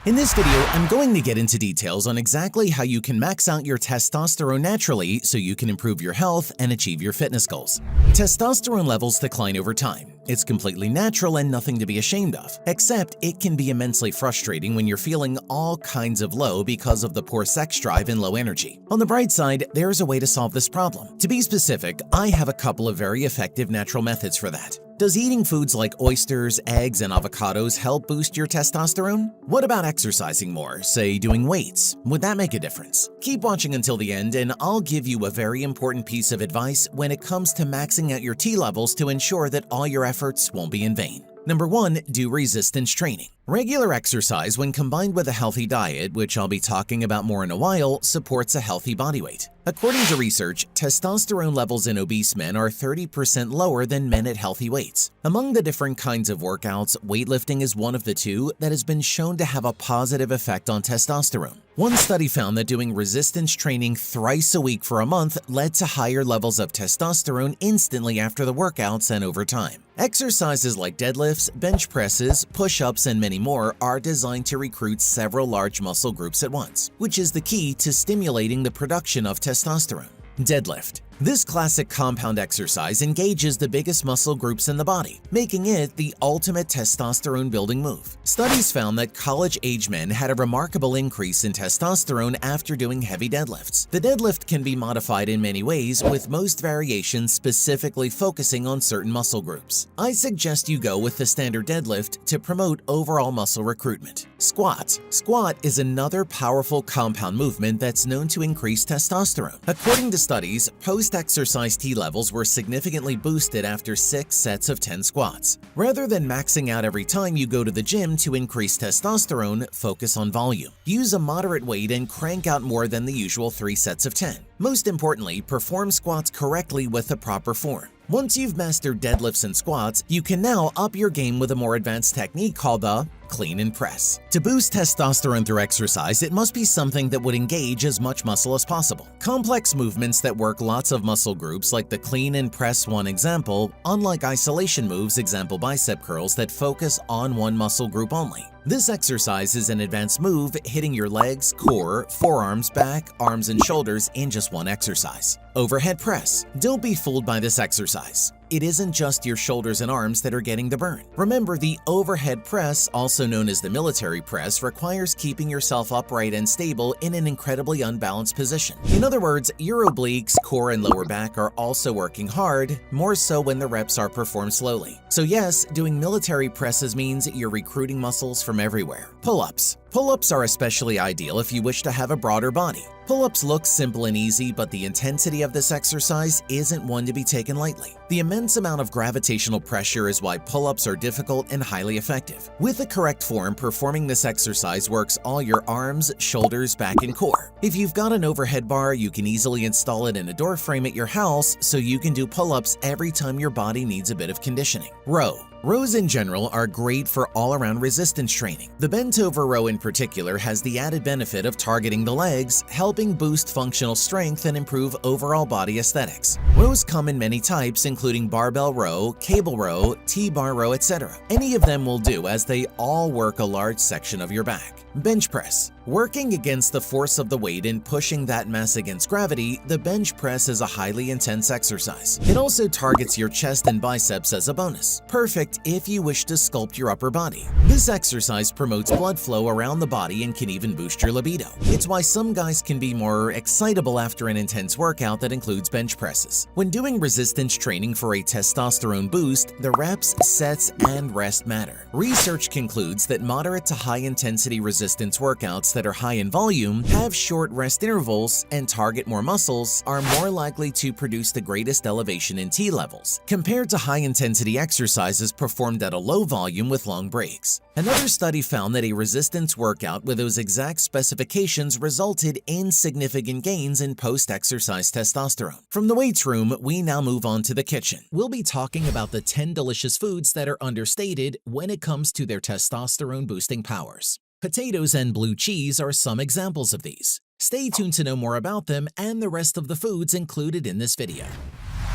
In this video, I'm going to get into details on exactly how you can max out your testosterone naturally so you can improve your health and achieve your fitness goals. Testosterone levels decline over time. It's completely natural and nothing to be ashamed of, except it can be immensely frustrating when you're feeling all kinds of low because of the poor sex drive and low energy. On the bright side, there's a way to solve this problem. To be specific, I have a couple of very effective natural methods for that. Does eating foods like oysters, eggs, and avocados help boost your testosterone? What about exercising more, say doing weights? Would that make a difference? Keep watching until the end and I'll give you a very important piece of advice when it comes to maxing out your T levels to ensure that all your efforts won't be in vain. Number 1, do resistance training. Regular exercise, when combined with a healthy diet, which I'll be talking about more in a while, supports a healthy body weight. According to research, testosterone levels in obese men are 30% lower than men at healthy weights. Among the different kinds of workouts, weightlifting is one of the two that has been shown to have a positive effect on testosterone. One study found that doing resistance training thrice a week for a month led to higher levels of testosterone instantly after the workouts and over time. Exercises like deadlifts, bench presses, push-ups, and many more are designed to recruit several large muscle groups at once, which is the key to stimulating the production of testosterone. Deadlift. This classic compound exercise engages the biggest muscle groups in the body, making it the ultimate testosterone-building move. Studies found that college-age men had a remarkable increase in testosterone after doing heavy deadlifts. The deadlift can be modified in many ways, with most variations specifically focusing on certain muscle groups. I suggest you go with the standard deadlift to promote overall muscle recruitment. Squat. Squat is another powerful compound movement that's known to increase testosterone. According to studies, post-exercise T levels were significantly boosted after 6 sets of 10 squats. Rather than maxing out every time you go to the gym to increase testosterone, focus on volume. Use a moderate weight and crank out more than the usual 3 sets of 10. Most importantly, perform squats correctly with the proper form. Once you've mastered deadlifts and squats, you can now up your game with a more advanced technique called the clean and press. To boost testosterone through exercise, it must be something that would engage as much muscle as possible. Complex movements that work lots of muscle groups like the clean and press one example, unlike isolation moves, example bicep curls, that focus on one muscle group only. This exercise is an advanced move hitting your legs, core, forearms, back, arms, and shoulders in just one exercise. Overhead press. Don't be fooled by this exercise. It isn't just your shoulders and arms that are getting the burn. Remember, the overhead press, also known as the military press, requires keeping yourself upright and stable in an incredibly unbalanced position. In other words, your obliques, core, and lower back are also working hard, more so when the reps are performed slowly. So yes, doing military presses means you're recruiting muscles from everywhere. Pull-ups. Pull-ups are especially ideal if you wish to have a broader body. Pull-ups look simple and easy, but the intensity of this exercise isn't one to be taken lightly. The immense amount of gravitational pressure is why pull-ups are difficult and highly effective. With the correct form, performing this exercise works all your arms, shoulders, back, and core. If you've got an overhead bar, you can easily install it in a door frame at your house so you can do pull-ups every time your body needs a bit of conditioning. Row. Rows in general are great for all-around resistance training. The bent-over row in particular has the added benefit of targeting the legs, helping boost functional strength and improve overall body aesthetics. Rows come in many types, including barbell row, cable row, T-bar row, etc. Any of them will do, as they all work a large section of your back. Bench press. Working against the force of the weight and pushing that mass against gravity, the bench press is a highly intense exercise. It also targets your chest and biceps as a bonus. Perfect if you wish to sculpt your upper body. This exercise promotes blood flow around the body and can even boost your libido. It's why some guys can be more excitable after an intense workout that includes bench presses. When doing resistance training for a testosterone boost, the reps, sets, and rest matter. Research concludes that moderate to high-intensity resistance workouts that are high in volume, have short rest intervals, and target more muscles are more likely to produce the greatest elevation in T levels, compared to high-intensity exercises performed at a low volume with long breaks. Another study found that a resistance workout with those exact specifications resulted in significant gains in post-exercise testosterone. From the weights room, we now move on to the kitchen. We'll be talking about the 10 delicious foods that are understated when it comes to their testosterone-boosting powers. Potatoes and blue cheese are some examples of these. Stay tuned to know more about them and the rest of the foods included in this video.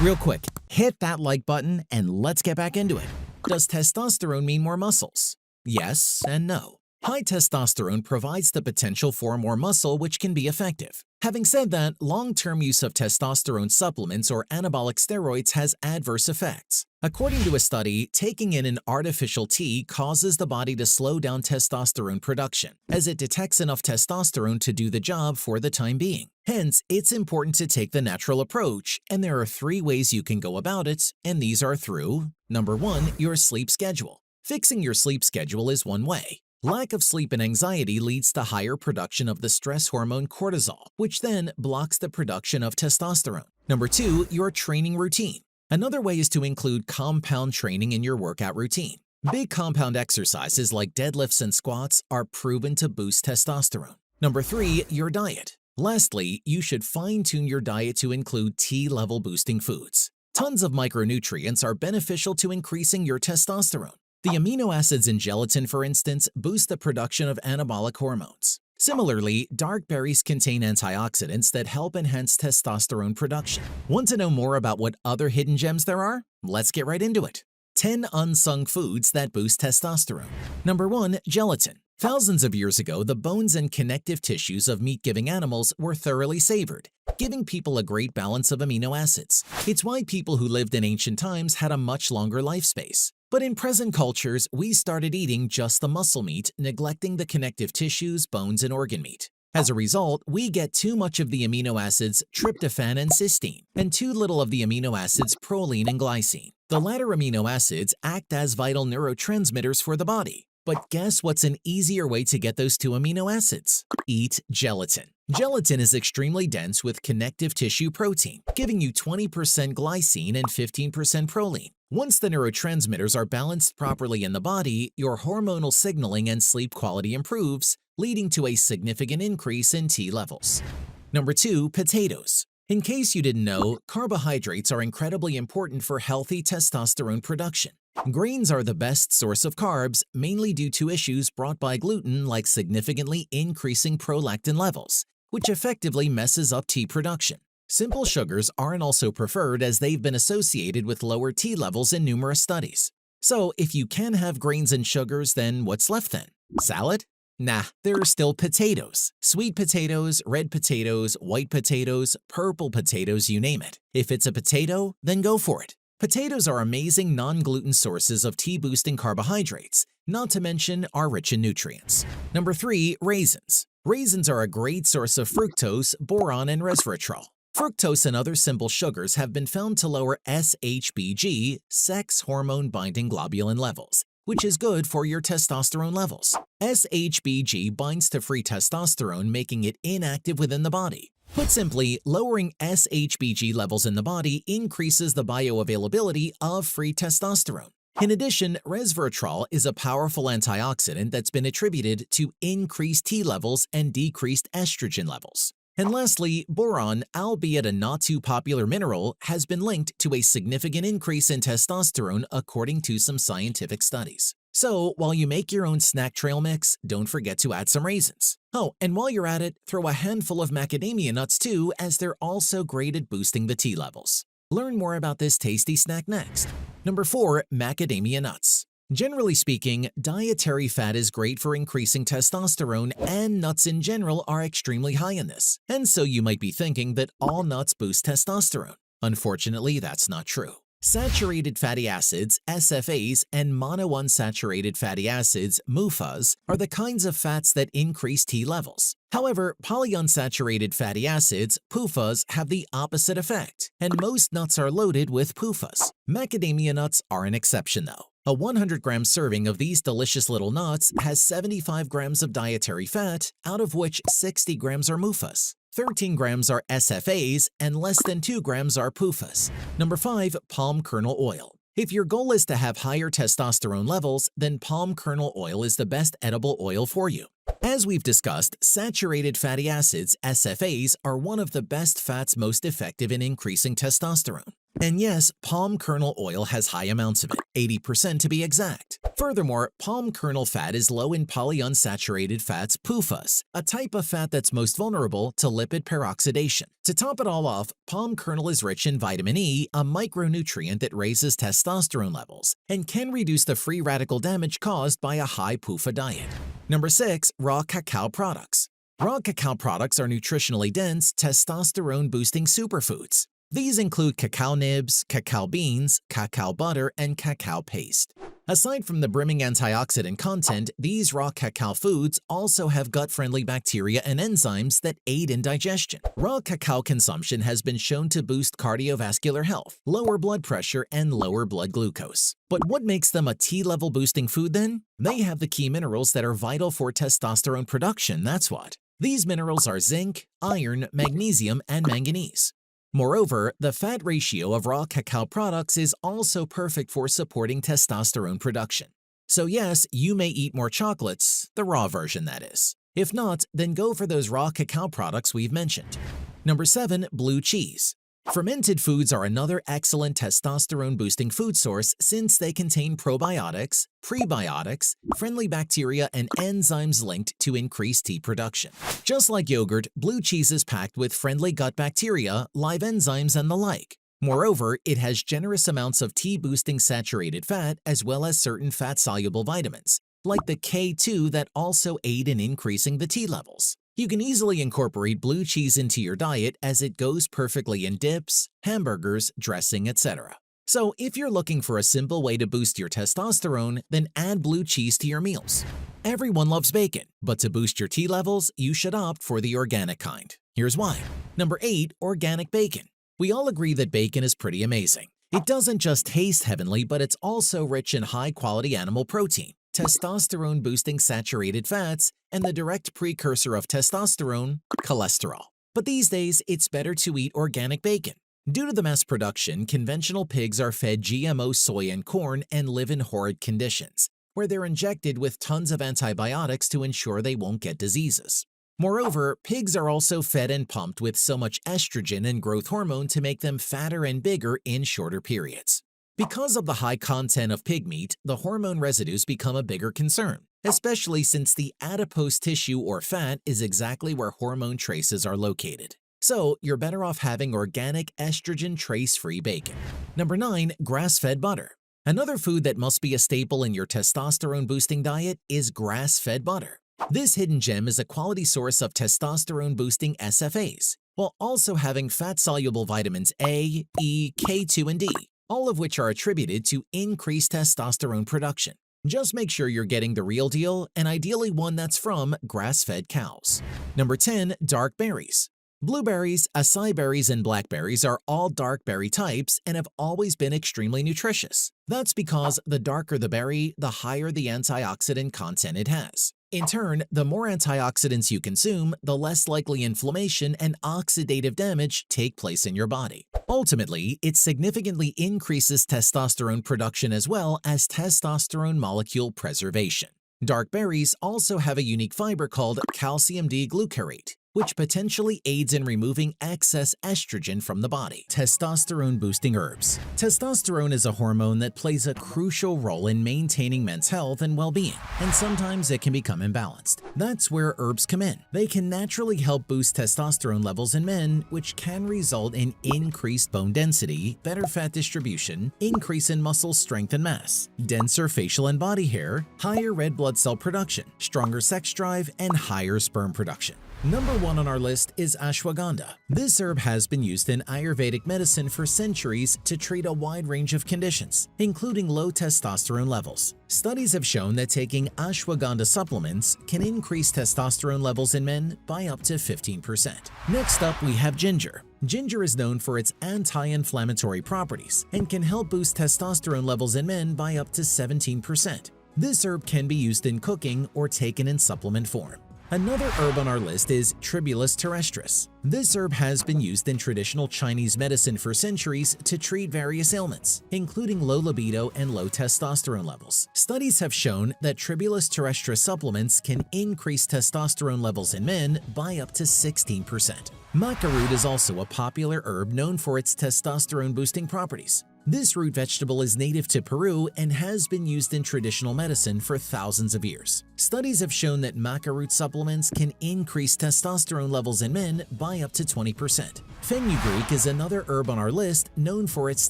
Real quick, hit that like button and let's get back into it. Does testosterone mean more muscles? Yes and no. High testosterone provides the potential for more muscle, which can be effective. Having said that, long-term use of testosterone supplements or anabolic steroids has adverse effects. According to a study, taking in an artificial tea causes the body to slow down testosterone production, as it detects enough testosterone to do the job for the time being. Hence, it's important to take the natural approach, and there are 3 ways you can go about it, and these are through: number 1, your sleep schedule. Fixing your sleep schedule is one way. Lack of sleep and anxiety leads to higher production of the stress hormone cortisol, which then blocks the production of testosterone. Number 2, your training routine. Another way is to include compound training in your workout routine. Big compound exercises like deadlifts and squats are proven to boost testosterone. Number 3, your diet. Lastly, you should fine-tune your diet to include T-level boosting foods. Tons of micronutrients are beneficial to increasing your testosterone. The amino acids in gelatin, for instance, boost the production of anabolic hormones. Similarly, dark berries contain antioxidants that help enhance testosterone production. Want to know more about what other hidden gems there are? Let's get right into it. 10 unsung foods that boost testosterone. Number 1, gelatin. Thousands of years ago, the bones and connective tissues of meat-giving animals were thoroughly savored, giving people a great balance of amino acids. It's why people who lived in ancient times had a much longer life space. But in present cultures, we started eating just the muscle meat, neglecting the connective tissues, bones, and organ meat. As a result, we get too much of the amino acids tryptophan and cysteine, and too little of the amino acids proline and glycine. The latter amino acids act as vital neurotransmitters for the body. But guess what's an easier way to get those 2 amino acids? Eat gelatin. Gelatin is extremely dense with connective tissue protein, giving you 20% glycine and 15% proline. Once the neurotransmitters are balanced properly in the body, your hormonal signaling and sleep quality improves, leading to a significant increase in T levels. Number 2, potatoes. In case you didn't know, carbohydrates are incredibly important for healthy testosterone production. Grains are the best source of carbs, mainly due to issues brought by gluten like significantly increasing prolactin levels, which effectively messes up T production. Simple sugars aren't also preferred as they've been associated with lower T levels in numerous studies. So if you can have grains and sugars, then what's left then? Salad? Nah, there are still potatoes. Sweet potatoes, red potatoes, white potatoes, purple potatoes, you name it. If it's a potato, then go for it. Potatoes are amazing non-gluten sources of T-boosting carbohydrates, not to mention are rich in nutrients. Number 3, raisins. Raisins are a great source of fructose, boron, and resveratrol. Fructose and other simple sugars have been found to lower SHBG, sex hormone-binding globulin levels, which is good for your testosterone levels. SHBG binds to free testosterone, making it inactive within the body. Put simply, lowering SHBG levels in the body increases the bioavailability of free testosterone. In addition, resveratrol is a powerful antioxidant that's been attributed to increased T levels and decreased estrogen levels. And lastly, boron, albeit a not too popular mineral, has been linked to a significant increase in testosterone according to some scientific studies. So, while you make your own snack trail mix, don't forget to add some raisins. Oh, and while you're at it, throw a handful of macadamia nuts too, as they're also great at boosting the T levels. Learn more about this tasty snack next. Number 4, macadamia nuts. Generally speaking, dietary fat is great for increasing testosterone, and nuts in general are extremely high in this. And so you might be thinking that all nuts boost testosterone. Unfortunately, that's not true. Saturated fatty acids, SFAs, and monounsaturated fatty acids, MUFAs, are the kinds of fats that increase T levels. However, polyunsaturated fatty acids, PUFAs, have the opposite effect, and most nuts are loaded with PUFAs. Macadamia nuts are an exception though. A 100-gram serving of these delicious little nuts has 75 grams of dietary fat, out of which 60 grams are MUFAs. 13 grams are SFAs, and less than 2 grams are PUFAs. Number 5, palm kernel oil. If your goal is to have higher testosterone levels, then palm kernel oil is the best edible oil for you. As we've discussed, saturated fatty acids, SFAs, are one of the best fats most effective in increasing testosterone. And yes, palm kernel oil has high amounts of it, 80% to be exact. Furthermore, palm kernel fat is low in polyunsaturated fats PUFAs, a type of fat that's most vulnerable to lipid peroxidation. To top it all off, palm kernel is rich in vitamin E, a micronutrient that raises testosterone levels and can reduce the free radical damage caused by a high PUFA diet. Number 6. Raw cacao products. Raw cacao products are nutritionally dense, testosterone-boosting superfoods. These include cacao nibs, cacao beans, cacao butter, and cacao paste. Aside from the brimming antioxidant content, these raw cacao foods also have gut-friendly bacteria and enzymes that aid in digestion. Raw cacao consumption has been shown to boost cardiovascular health, lower blood pressure, and lower blood glucose. But what makes them a T-level boosting food then? They have the key minerals that are vital for testosterone production, that's what. These minerals are zinc, iron, magnesium, and manganese. Moreover, the fat ratio of raw cacao products is also perfect for supporting testosterone production. So yes, you may eat more chocolates, the raw version that is. If not, then go for those raw cacao products we've mentioned. Number 7. Blue cheese. Fermented foods are another excellent testosterone-boosting food source since they contain probiotics, prebiotics, friendly bacteria, and enzymes linked to increased tea production. Just like yogurt, blue cheese is packed with friendly gut bacteria, live enzymes, and the like. Moreover, it has generous amounts of tea-boosting saturated fat as well as certain fat-soluble vitamins, like the K2 that also aid in increasing the tea levels. You can easily incorporate blue cheese into your diet as it goes perfectly in dips, hamburgers, dressing, etc. So if you're looking for a simple way to boost your testosterone, then add blue cheese to your meals. Everyone loves bacon, but to boost your tea levels, you should opt for the organic kind. Here's why. Number 8. Organic bacon. We all agree that bacon is pretty amazing. It doesn't just taste heavenly, but it's also rich in high-quality animal protein, testosterone-boosting saturated fats, and the direct precursor of testosterone, cholesterol. But these days, it's better to eat organic bacon. Due to the mass production, conventional pigs are fed GMO soy and corn and live in horrid conditions, where they're injected with tons of antibiotics to ensure they won't get diseases. Moreover, pigs are also fed and pumped with so much estrogen and growth hormone to make them fatter and bigger in shorter periods. Because of the high content of pig meat, the hormone residues become a bigger concern, especially since the adipose tissue or fat is exactly where hormone traces are located. So, you're better off having organic estrogen trace-free bacon. Number 9. Grass-fed butter. Another food that must be a staple in your testosterone-boosting diet is grass-fed butter. This hidden gem is a quality source of testosterone-boosting SFAs, while also having fat-soluble vitamins A, E, K2, and D, all of which are attributed to increased testosterone production. Just make sure you're getting the real deal, and ideally one that's from grass-fed cows. Number 10. Dark berries. Blueberries, acai berries, and blackberries are all dark berry types and have always been extremely nutritious. That's because the darker the berry, the higher the antioxidant content it has. In turn, the more antioxidants you consume, the less likely inflammation and oxidative damage take place in your body. Ultimately, it significantly increases testosterone production as well as testosterone molecule preservation. Dark berries also have a unique fiber called calcium D-glucarate, which potentially aids in removing excess estrogen from the body. Testosterone-boosting herbs. Testosterone is a hormone that plays a crucial role in maintaining men's health and well-being, and sometimes it can become imbalanced. That's where herbs come in. They can naturally help boost testosterone levels in men, which can result in increased bone density, better fat distribution, increase in muscle strength and mass, denser facial and body hair, higher red blood cell production, stronger sex drive, and higher sperm production. Number 1 on our list is ashwagandha. This herb has been used in Ayurvedic medicine for centuries to treat a wide range of conditions, including low testosterone levels. Studies have shown that taking ashwagandha supplements can increase testosterone levels in men by up to 15%. Next up, we have ginger. Ginger is known for its anti-inflammatory properties and can help boost testosterone levels in men by up to 17%. This herb can be used in cooking or taken in supplement form. Another herb on our list is Tribulus terrestris. This herb has been used in traditional Chinese medicine for centuries to treat various ailments, including low libido and low testosterone levels. Studies have shown that Tribulus terrestris supplements can increase testosterone levels in men by up to 16%. Maca root is also a popular herb known for its testosterone-boosting properties. This root vegetable is native to Peru and has been used in traditional medicine for thousands of years. Studies have shown that maca root supplements can increase testosterone levels in men by up to 20%. Fenugreek is another herb on our list known for its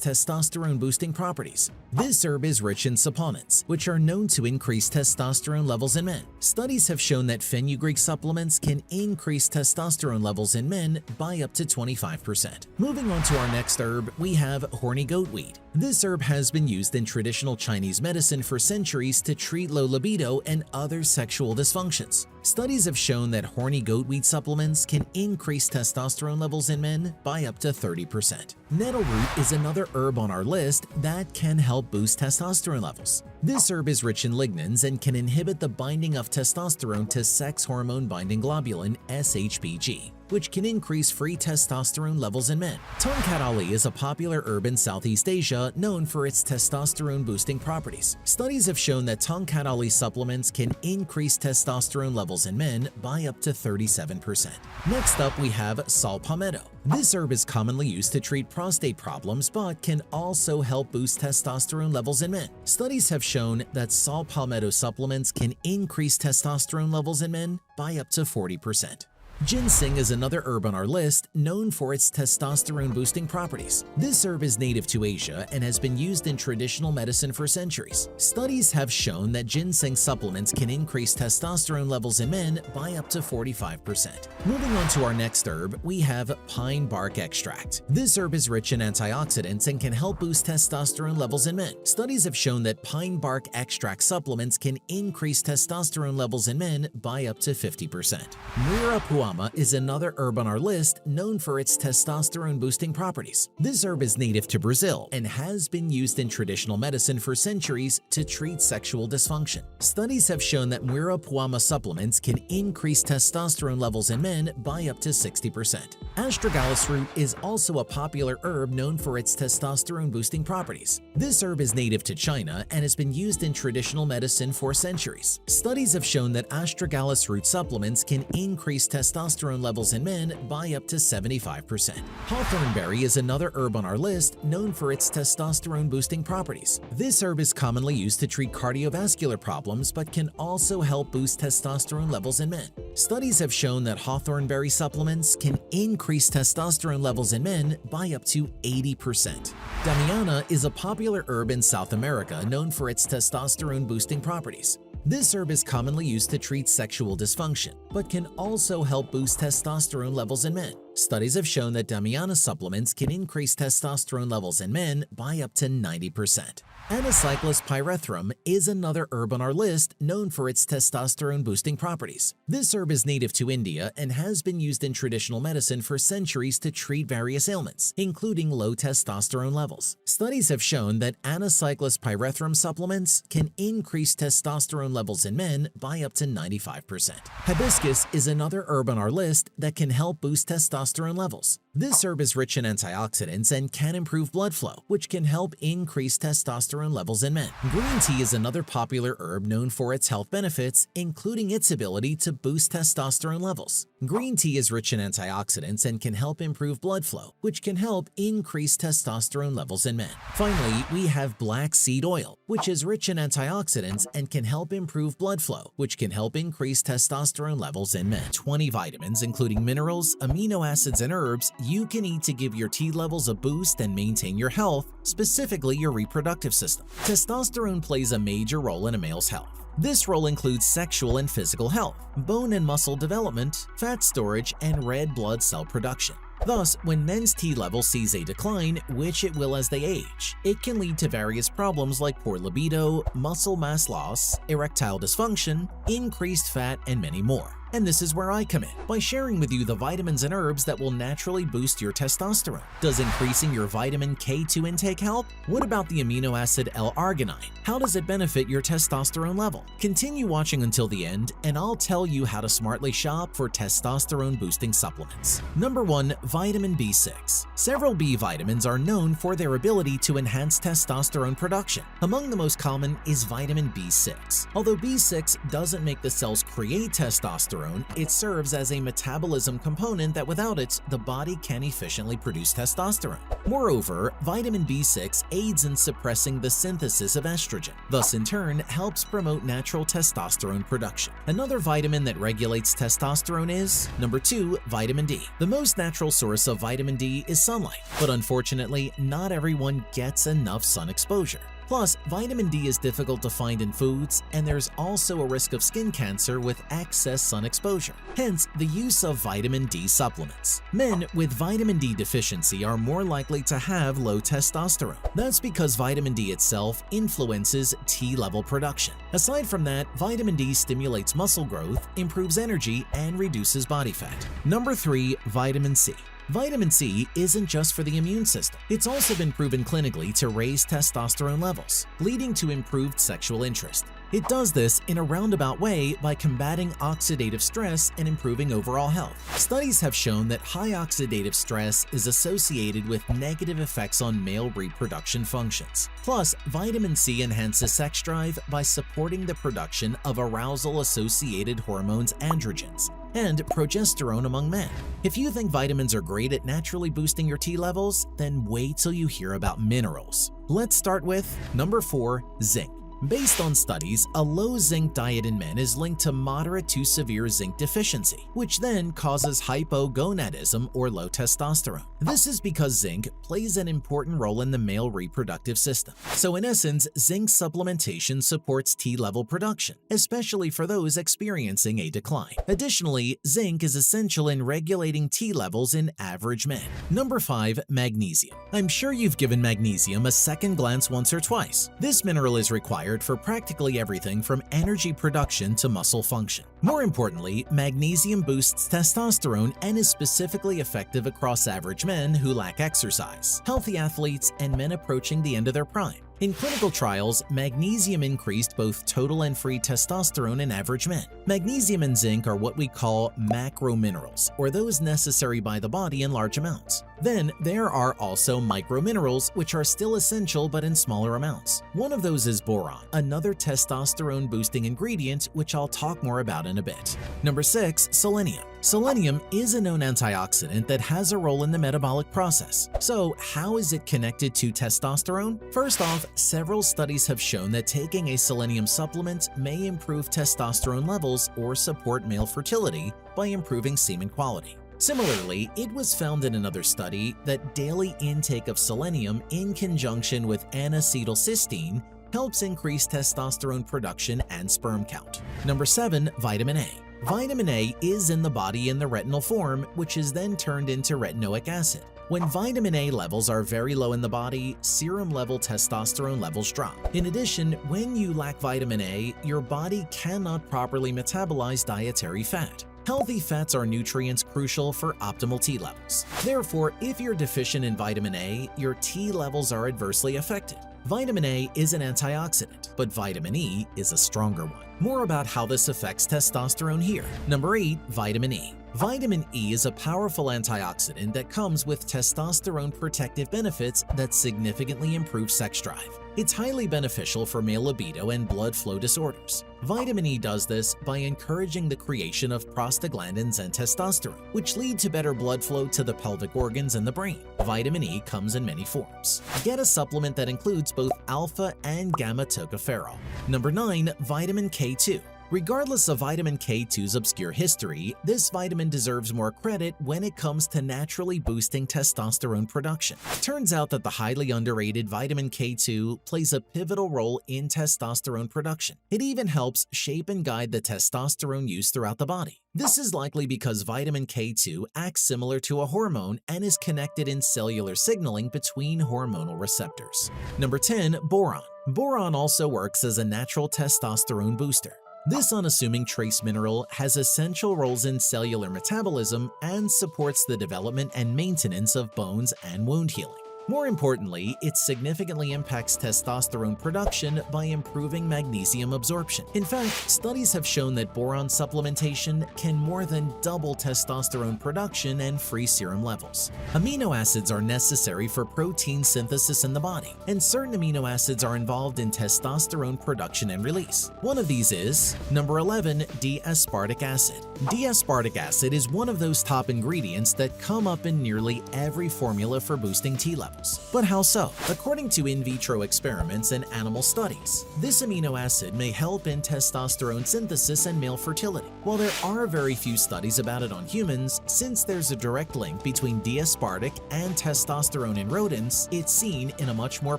testosterone-boosting properties. This herb is rich in saponins, which are known to increase testosterone levels in men. Studies have shown that fenugreek supplements can increase testosterone levels in men by up to 25%. Moving on to our next herb, we have horny goatweed. This herb has been used in traditional Chinese medicine for centuries to treat low libido and other sexual dysfunctions. Studies have shown that horny goatweed supplements can increase testosterone levels in men by up to 30%. Nettle root is another herb on our list that can help boost testosterone levels. This herb is rich in lignans and can inhibit the binding of testosterone to sex hormone-binding globulin (SHBG), which can increase free testosterone levels in men. Tongkat Ali is a popular herb in Southeast Asia known for its testosterone-boosting properties. Studies have shown that Tongkat Ali supplements can increase testosterone levels in men by up to 37%. Next up, we have saw palmetto. This herb is commonly used to treat prostate problems but can also help boost testosterone levels in men. Studies have shown that saw palmetto supplements can increase testosterone levels in men by up to 40%. Ginseng is another herb on our list known for its testosterone-boosting properties. This herb is native to Asia and has been used in traditional medicine for centuries. Studies have shown that ginseng supplements can increase testosterone levels in men by up to 45%. Moving on to our next herb, we have pine bark extract. This herb is rich in antioxidants and can help boost testosterone levels in men. Studies have shown that pine bark extract supplements can increase testosterone levels in men by up to 50%. Muirapuama is another herb on our list known for its testosterone-boosting properties. This herb is native to Brazil and has been used in traditional medicine for centuries to treat sexual dysfunction. Studies have shown that Muirapuama supplements can increase testosterone levels in men by up to 60%. Astragalus root is also a popular herb known for its testosterone-boosting properties. This herb is native to China and has been used in traditional medicine for centuries. Studies have shown that astragalus root supplements can increase testosterone levels in men by up to 75%. Hawthornberry is another herb on our list known for its testosterone-boosting properties. This herb is commonly used to treat cardiovascular problems but can also help boost testosterone levels in men. Studies have shown that hawthornberry supplements can increase testosterone levels in men by up to 80%. Damiana is a popular herb in South America known for its testosterone-boosting properties. This herb is commonly used to treat sexual dysfunction, but can also help boost testosterone levels in men. Studies have shown that Damiana supplements can increase testosterone levels in men by up to 90%. Anacyclus pyrethrum is another herb on our list known for its testosterone-boosting properties. This herb is native to India and has been used in traditional medicine for centuries to treat various ailments, including low testosterone levels. Studies have shown that Anacyclus pyrethrum supplements can increase testosterone levels in men by up to 95%. Hibiscus is another herb on our list that can help boost testosterone levels. This herb is rich in antioxidants and can improve blood flow, which can help increase testosterone levels in men. Green tea is another popular herb known for its health benefits, including its ability to boost testosterone levels. Green tea is rich in antioxidants and can help improve blood flow, which can help increase testosterone levels in men. Finally, we have black seed oil, which is rich in antioxidants and can help improve blood flow, which can help increase testosterone levels in men. 20 vitamins, including minerals, amino acids, and herbs you can eat to give your T levels a boost and maintain your health, specifically your reproductive system. Testosterone plays a major role in a male's health. This role includes sexual and physical health, bone and muscle development, fat storage, and red blood cell production. Thus, when men's T level sees a decline, which it will as they age, it can lead to various problems like poor libido, muscle mass loss, erectile dysfunction, increased fat, and many more. And this is where I come in, by sharing with you the vitamins and herbs that will naturally boost your testosterone. Does increasing your vitamin K2 intake help? What about the amino acid L-arginine? How does it benefit your testosterone level? Continue watching until the end, and I'll tell you how to smartly shop for testosterone-boosting supplements. Number 1. Vitamin B6. Several B vitamins are known for their ability to enhance testosterone production. Among the most common is vitamin B6. Although B6 doesn't make the cells create testosterone, it serves as a metabolism component that without it, the body can efficiently produce testosterone. Moreover, vitamin B6 aids in suppressing the synthesis of estrogen, thus in turn helps promote natural testosterone production. Another vitamin that regulates testosterone is number 2, vitamin D. The most natural source of vitamin D is sunlight, but unfortunately, not everyone gets enough sun exposure. Plus, vitamin D is difficult to find in foods, and there's also a risk of skin cancer with excess sun exposure. Hence, the use of vitamin D supplements. Men with vitamin D deficiency are more likely to have low testosterone. That's because vitamin D itself influences T-level production. Aside from that, vitamin D stimulates muscle growth, improves energy, and reduces body fat. Number 3, vitamin C. Vitamin C isn't just for the immune system. It's also been proven clinically to raise testosterone levels, leading to improved sexual interest. It does this in a roundabout way by combating oxidative stress and improving overall health. Studies have shown that high oxidative stress is associated with negative effects on male reproduction functions. Plus, vitamin C enhances sex drive by supporting the production of arousal-associated hormones androgens and progesterone among men. If you think vitamins are great at naturally boosting your T levels, then wait till you hear about minerals. Let's start with number 4, zinc. Based on studies, a low zinc diet in men is linked to moderate to severe zinc deficiency, which then causes hypogonadism or low testosterone. This is because zinc plays an important role in the male reproductive system. So in essence, zinc supplementation supports T-level production, especially for those experiencing a decline. Additionally, zinc is essential in regulating T levels in average men. Number 5, magnesium. I'm sure you've given magnesium a second glance once or twice. This mineral is required for practically everything from energy production to muscle function. More importantly, magnesium boosts testosterone and is specifically effective across average men who lack exercise, healthy athletes, and men approaching the end of their prime. In clinical trials, magnesium increased both total and free testosterone in average men. Magnesium and zinc are what we call macrominerals, or those necessary by the body in large amounts. Then, there are also microminerals, which are still essential but in smaller amounts. One of those is boron, another testosterone-boosting ingredient, which I'll talk more about in a bit. Number 6, selenium. Selenium is a known antioxidant that has a role in the metabolic process. So, how is it connected to testosterone? First off, several studies have shown that taking a selenium supplement may improve testosterone levels or support male fertility by improving semen quality. Similarly, it was found in another study that daily intake of selenium in conjunction with N-acetylcysteine helps increase testosterone production and sperm count. Number 7, vitamin A. Vitamin A is in the body in the retinal form, which is then turned into retinoic acid. When vitamin A levels are very low in the body, serum-level testosterone levels drop. In addition, when you lack vitamin A, your body cannot properly metabolize dietary fat. Healthy fats are nutrients crucial for optimal T levels. Therefore, if you're deficient in vitamin A, your T levels are adversely affected. Vitamin A is an antioxidant, but vitamin E is a stronger one. More about how this affects testosterone here. Number 8, vitamin E. Vitamin E is a powerful antioxidant that comes with testosterone protective benefits that significantly improve sex drive. It's highly beneficial for male libido and blood flow disorders. Vitamin E does this by encouraging the creation of prostaglandins and testosterone, which lead to better blood flow to the pelvic organs and the brain. Vitamin E comes in many forms. Get a supplement that includes both alpha and gamma tocopherol. Number 9, vitamin K2. Regardless of vitamin K2's obscure history, this vitamin deserves more credit when it comes to naturally boosting testosterone production. Turns out that the highly underrated vitamin K2 plays a pivotal role in testosterone production. It even helps shape and guide the testosterone use throughout the body. This is likely because vitamin K2 acts similar to a hormone and is connected in cellular signaling between hormonal receptors. Number 10, boron. Boron also works as a natural testosterone booster. This unassuming trace mineral has essential roles in cellular metabolism and supports the development and maintenance of bones and wound healing. More importantly, it significantly impacts testosterone production by improving magnesium absorption. In fact, studies have shown that boron supplementation can more than double testosterone production and free serum levels. Amino acids are necessary for protein synthesis in the body, and certain amino acids are involved in testosterone production and release. One of these is number 11, D-aspartic acid. D-aspartic acid is one of those top ingredients that come up in nearly every formula for boosting T levels. But how so? According to in vitro experiments and animal studies, this amino acid may help in testosterone synthesis and male fertility. While there are very few studies about it on humans, since there's a direct link between D-aspartic and testosterone in rodents, it's seen in a much more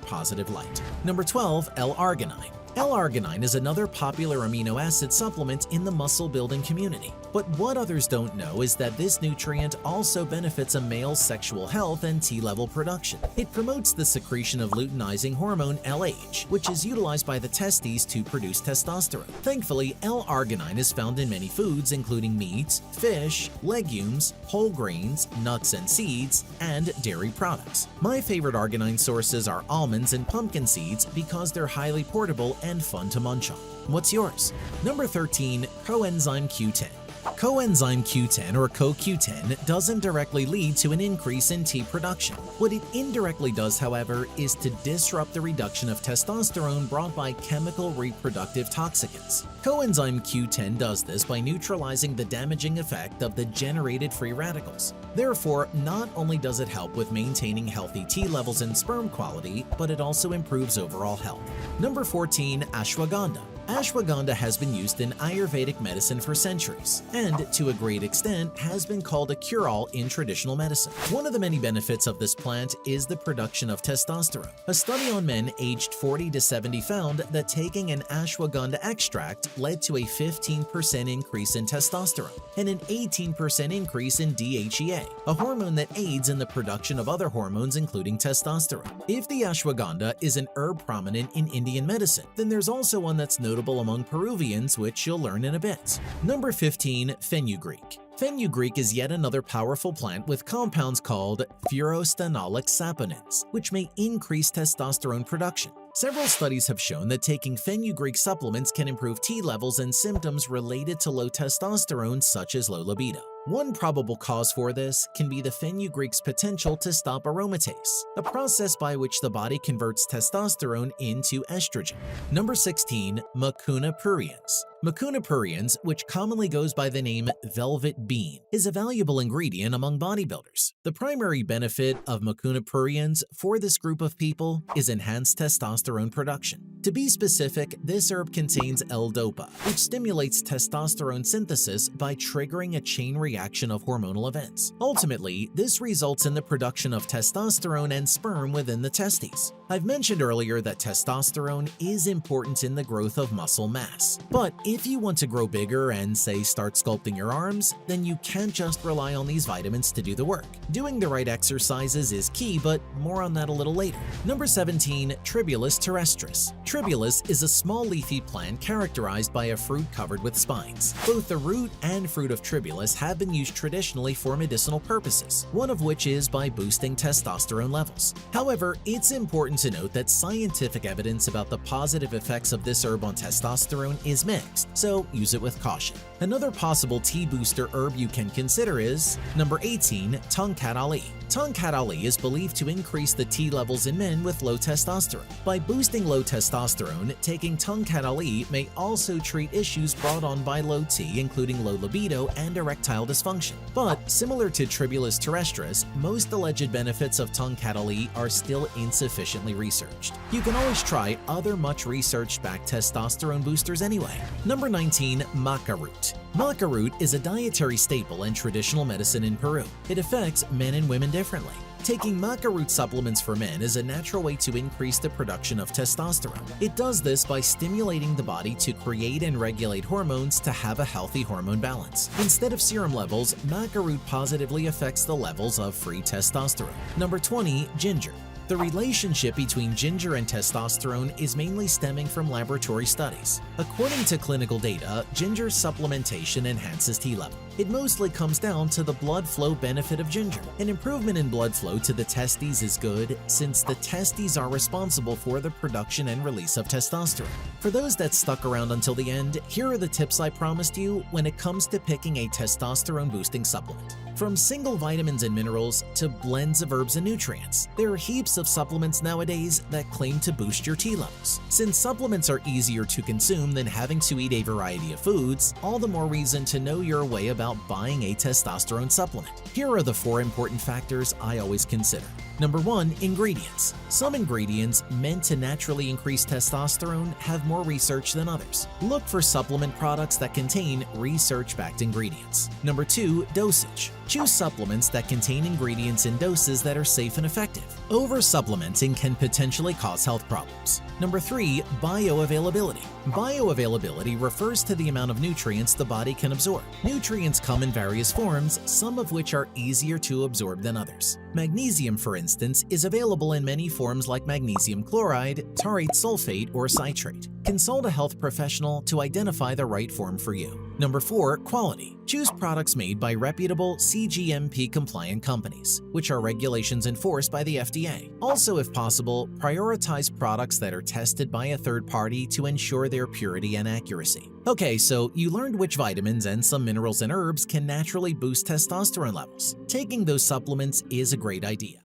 positive light. Number 12, L-arginine. L-arginine is another popular amino acid supplement in the muscle-building community. But what others don't know is that this nutrient also benefits a male's sexual health and T-level production. It promotes the secretion of luteinizing hormone LH, which is utilized by the testes to produce testosterone. Thankfully, L-arginine is found in many foods including meats, fish, legumes, whole grains, nuts and seeds, and dairy products. My favorite arginine sources are almonds and pumpkin seeds because they're highly portable and fun to munch on. What's yours? Number 13, coenzyme Q10. Coenzyme Q10 or CoQ10 doesn't directly lead to an increase in T production. What it indirectly does, however, is to disrupt the reduction of testosterone brought by chemical reproductive toxicants. Coenzyme Q10 does this by neutralizing the damaging effect of the generated free radicals. Therefore, not only does it help with maintaining healthy T levels and sperm quality, but it also improves overall health. Number 14, ashwagandha. Ashwagandha has been used in Ayurvedic medicine for centuries, and to a great extent has been called a cure-all in traditional medicine. One of the many benefits of this plant is the production of testosterone. A study on men aged 40 to 70 found that taking an ashwagandha extract led to a 15% increase in testosterone and an 18% increase in DHEA, a hormone that aids in the production of other hormones including testosterone. If the ashwagandha is an herb prominent in Indian medicine, then there's also one that's notable among Peruvians, which you'll learn in a bit. Number 15, fenugreek. Fenugreek is yet another powerful plant with compounds called furostanolic saponins, which may increase testosterone production. Several studies have shown that taking fenugreek supplements can improve T levels and symptoms related to low testosterone, such as low libido. One probable cause for this can be the fenugreek's potential to stop aromatase, a process by which the body converts testosterone into estrogen. Number 16, Mucuna pruriens. Mucuna pruriens, which commonly goes by the name velvet bean, is a valuable ingredient among bodybuilders. The primary benefit of Mucuna pruriens for this group of people is enhanced testosterone production. To be specific, this herb contains L-dopa, which stimulates testosterone synthesis by triggering a chain reaction of hormonal events. Ultimately, this results in the production of testosterone and sperm within the testes. I've mentioned earlier that testosterone is important in the growth of muscle mass. But if you want to grow bigger and, say, start sculpting your arms, then you can't just rely on these vitamins to do the work. Doing the right exercises is key, but more on that a little later. Number 17, Tribulus terrestris. Tribulus is a small leafy plant characterized by a fruit covered with spines. Both the root and fruit of Tribulus have been used traditionally for medicinal purposes, one of which is by boosting testosterone levels. However, it's important to note that scientific evidence about the positive effects of this herb on testosterone is mixed, so use it with caution. Another possible T-booster herb you can consider is number 18, Tongkat Ali. Tongkat Ali is believed to increase the T levels in men with low testosterone. By boosting low testosterone, taking Tongkat Ali may also treat issues brought on by low T, including low libido and erectile dysfunction. But similar to Tribulus terrestris, most alleged benefits of Tongkat Ali are still insufficiently researched. You can always try other much researched-backed testosterone boosters anyway. Number 19, Maca root. Maca root is a dietary staple in traditional medicine in Peru. It affects men and women differently. Taking maca root supplements for men is a natural way to increase the production of testosterone. It does this by stimulating the body to create and regulate hormones to have a healthy hormone balance. Instead of serum levels, maca root positively affects the levels of free testosterone. Number 20, ginger. The relationship between ginger and testosterone is mainly stemming from laboratory studies. According to clinical data, ginger supplementation enhances T level. It mostly comes down to the blood flow benefit of ginger. An improvement in blood flow to the testes is good since the testes are responsible for the production and release of testosterone. For those that stuck around until the end, here are the tips I promised you when it comes to picking a testosterone-boosting supplement. From single vitamins and minerals to blends of herbs and nutrients, there are heaps of supplements nowadays that claim to boost your T levels. Since supplements are easier to consume than having to eat a variety of foods, all the more reason to know your way about buying a testosterone supplement. Here are the 4 important factors I always consider. Number 1. Ingredients. Some ingredients meant to naturally increase testosterone have more research than others. Look for supplement products that contain research-backed ingredients. Number 2. Dosage. Choose supplements that contain ingredients in doses that are safe and effective. Over-supplementing can potentially cause health problems. Number 3. Bioavailability. Bioavailability refers to the amount of nutrients the body can absorb. Nutrients come in various forms, some of which are easier to absorb than others. Magnesium, for instance, is available in many forms like magnesium chloride, taurate sulfate, or citrate. Consult a health professional to identify the right form for you. Number 4. Quality. Choose products made by reputable CGMP-compliant companies, which are regulations enforced by the FDA. Also, if possible, prioritize products that are tested by a third party to ensure their purity and accuracy. Okay, so you learned which vitamins and some minerals and herbs can naturally boost testosterone levels. Taking those supplements is a great idea.